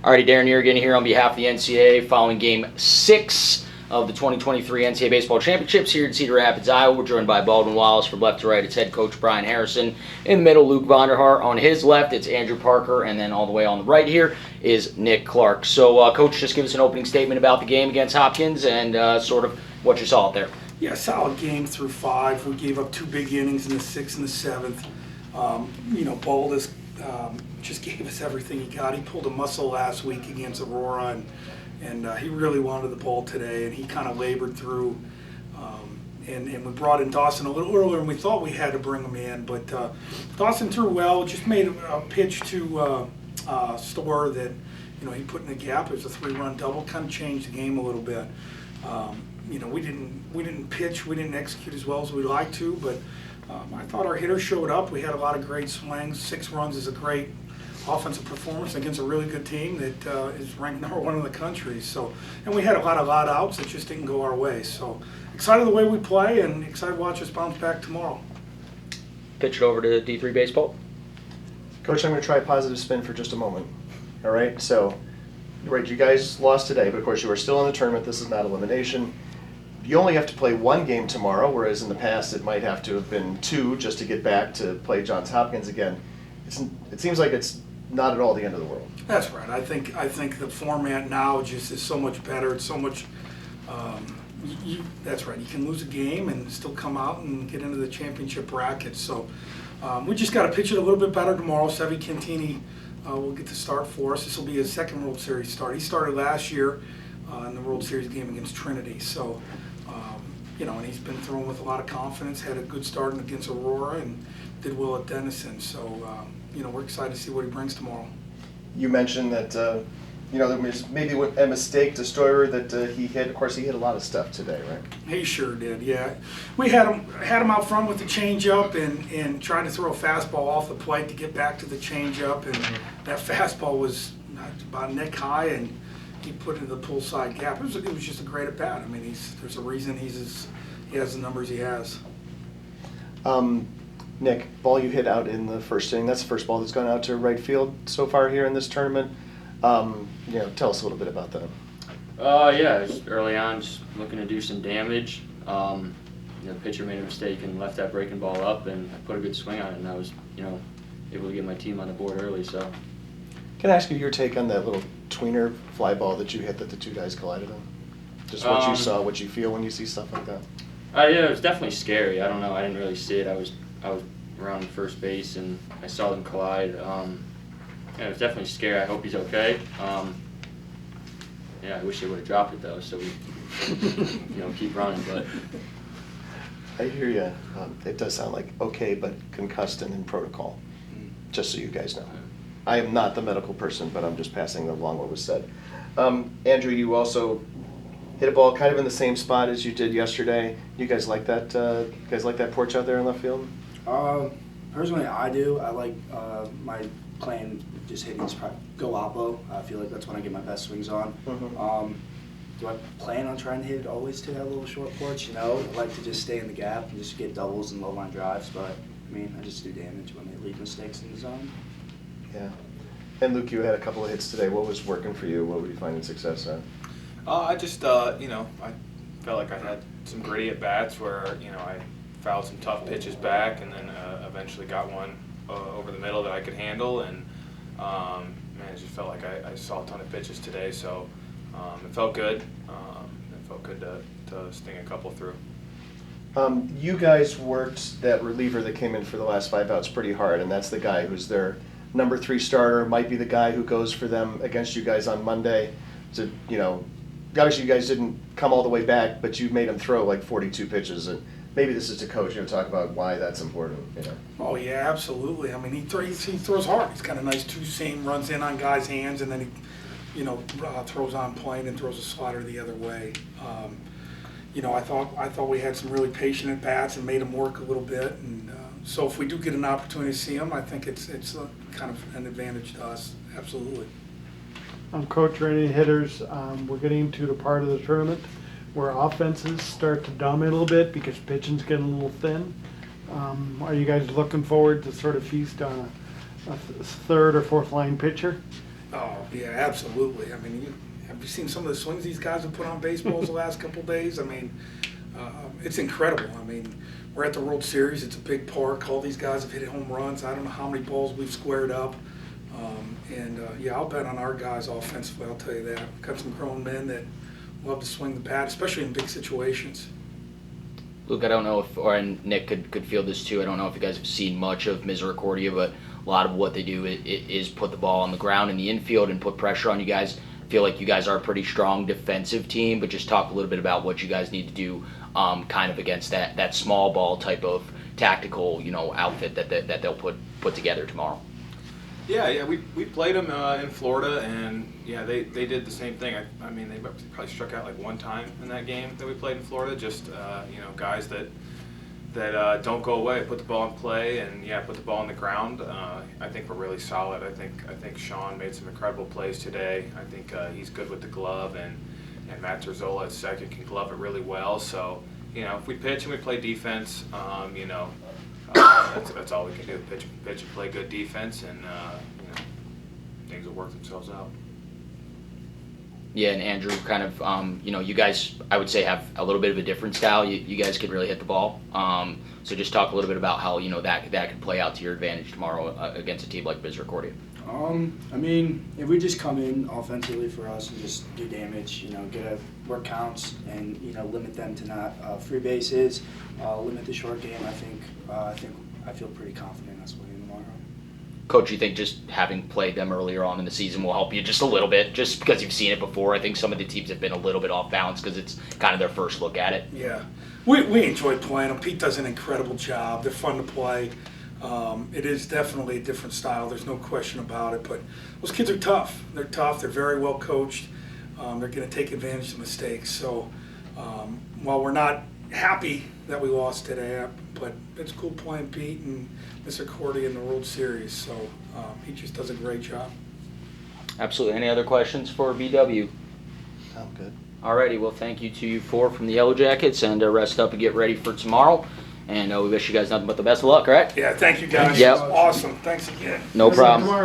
Alrighty, Darren Yergin here on behalf of the NCAA following Game 6 of the 2023 NCAA Baseball Championships here in Cedar Rapids, Iowa. We're joined by Baldwin Wallace. From left to right, it's head coach Brian Harrison. In the middle, Luke Vonderhaar. On his left, it's Andrew Parker. And then all the way on the right here is Nick Clark. So, Coach, just give us an opening statement about the game against Hopkins and sort of what you saw out there. Yeah, solid game through 5. We gave up 2 big innings in the 6th and the 7th. Baldus just gave us everything he got. He pulled a muscle last week against Aurora, and he really wanted the ball today, and he kind of labored through. And we brought in Dawson a little earlier, and we thought we had to bring him in, but Dawson threw well. Just made a pitch to Storr that he put in the gap. It was a 3-run double, kind of changed the game a little bit. We didn't pitch, we didn't execute as well as we'd like to, but I thought our hitters showed up. We had a lot of great swings. 6 runs is a great offensive performance against a really good team that is ranked #1 in the country. So, and we had a lot of outs that just didn't go our way. So excited the way we play and excited to watch us bounce back tomorrow. Pitch it over to D3 Baseball. Coach, I'm going to try a positive spin for just a moment. All right, so you guys lost today, but of course you are still in the tournament. This is not elimination. You only have to play 1 game tomorrow, whereas in the past it might have to have been 2 just to get back to play Johns Hopkins again. It seems like it's not at all the end of the world. That's right. I think the format now just is so much better. It's so much. That's right. You can lose a game and still come out and get into the championship bracket. So we just got to pitch it a little bit better tomorrow. Sevi Cantini will get the start for us. This will be his 2nd World Series start. He started last year in the World Series game against Trinity. So. And he's been throwing with a lot of confidence, had a good start against Aurora, and did well at Denison. So, we're excited to see what he brings tomorrow. You mentioned that, there was maybe a mistake to Stoyer that he hit. Of course, he hit a lot of stuff today, right? He sure did, yeah. We had him out front with the changeup and trying to throw a fastball off the plate to get back to the changeup, and that fastball was about neck high, and he put it in the pull side gap. It was just a great at bat. I mean, there's a reason he has the numbers he has. Nick, ball you hit out in the first inning. That's the first ball that's gone out to right field so far here in this tournament. Tell us a little bit about that. Just early on, just looking to do some damage. The pitcher made a mistake and left that breaking ball up, and I put a good swing on it, and I was, able to get my team on the board early. So. Can I ask you your take on that little tweener fly ball that you hit that the 2 guys collided on? Just what you saw, what you feel when you see stuff like that. It was definitely scary. I don't know. I didn't really see it. I was around first base and I saw them collide. It was definitely scary. I hope he's okay. I wish they would have dropped it though, so we keep running. But I hear you. It does sound like okay, but concussed and in protocol. Just so you guys know. I am not the medical person, but I'm just passing along what was said. Andrew, you also hit a ball kind of in the same spot as you did yesterday. You guys like that? Porch out there in left field? Personally, I do. I like my plan just hitting go oppo. I feel like that's when I get my best swings on. Mm-hmm. Do I plan on trying to hit it always to that little short porch? I like to just stay in the gap and just get doubles and low line drives, but I just do damage when they leave mistakes in the zone. Yeah. And Luke, you had a couple of hits today. What was working for you? What were you finding success at? I just, I felt like I had some gritty at bats where, I fouled some tough pitches back and then eventually got one over the middle that I could handle. And, it just felt like I saw a ton of pitches today. So it felt good. It felt good to sting a couple through. You guys worked that reliever that came in for the last 5 outs pretty hard, and that's the guy who's their number 3 starter, might be the guy who goes for them against you guys on Monday. To obviously you guys didn't come all the way back, but you made him throw like 42 pitches, and maybe this is to coach. Talk about why that's important. Oh yeah, absolutely. I mean, he throws hard. He's got a nice 2-seam, runs in on guys' hands, and then he throws on plane and throws a slider the other way. I thought we had some really patient at bats and made him work a little bit, and so if we do get an opportunity to see him, I think it's kind of an advantage to us. Absolutely. Coach, any hitters, we're getting to the part of the tournament where offenses start to dominate a little bit because pitching's getting a little thin. Are you guys looking forward to sort of feast on a 3rd or 4th line pitcher? Oh, yeah, absolutely. I mean, have you seen some of the swings these guys have put on baseballs the last couple of days? I mean, it's incredible. I mean, we're at the World Series. It's a big park. All these guys have hit home runs. I don't know how many balls we've squared up. Yeah, I'll bet on our guys offensively, I'll tell you that. We've got some grown men that love to swing the bat, especially in big situations. Luke, I don't know if, and Nick could feel this too. I don't know if you guys have seen much of Misericordia, but a lot of what they do is put the ball on the ground in the infield and put pressure on you guys. I feel like you guys are a pretty strong defensive team, but just talk a little bit about what you guys need to do kind of against that small ball type of tactical, outfit that they'll put together tomorrow. Yeah, we played them in Florida, and yeah, they did the same thing. I mean, they probably struck out like one time in that game that we played in Florida. Just guys that don't go away, put the ball in play, and yeah, put the ball on the ground. I think we're really solid. I think Sean made some incredible plays today. I think he's good with the glove, and Matt Terzola at second can glove it really well. So if we pitch and we play defense, that's all we can do. Pitch and play good defense, and things will work themselves out. Yeah, and Andrew, kind of, you guys, I would say, have a little bit of a different style. You guys can really hit the ball. So just talk a little bit about how that could play out to your advantage tomorrow against a team like Misericordia. I mean, if we just come in offensively for us and just do damage, get work counts, and limit them to not free bases, limit the short game, I feel pretty confident us winning tomorrow. Coach, you think just having played them earlier on in the season will help you just a little bit, just because you've seen it before? I think some of the teams have been a little bit off balance because it's kind of their first look at it. Yeah, we enjoy playing them. Pete does an incredible job. They're fun to play. It is definitely a different style. There's no question about it. But those kids are tough. They're tough. They're very well coached. They're going to take advantage of mistakes. So while we're not happy that we lost today, but it's cool playing Pete and Misericordia in the World Series. So he just does a great job. Absolutely. Any other questions for BW? I'm good. Alrighty, well, thank you to you four from the Yellow Jackets, and rest up and get ready for tomorrow. And we wish you guys nothing but the best of luck, all right? Yeah, thank you guys. Yep. Awesome. Thanks again. No problem. Tomorrow.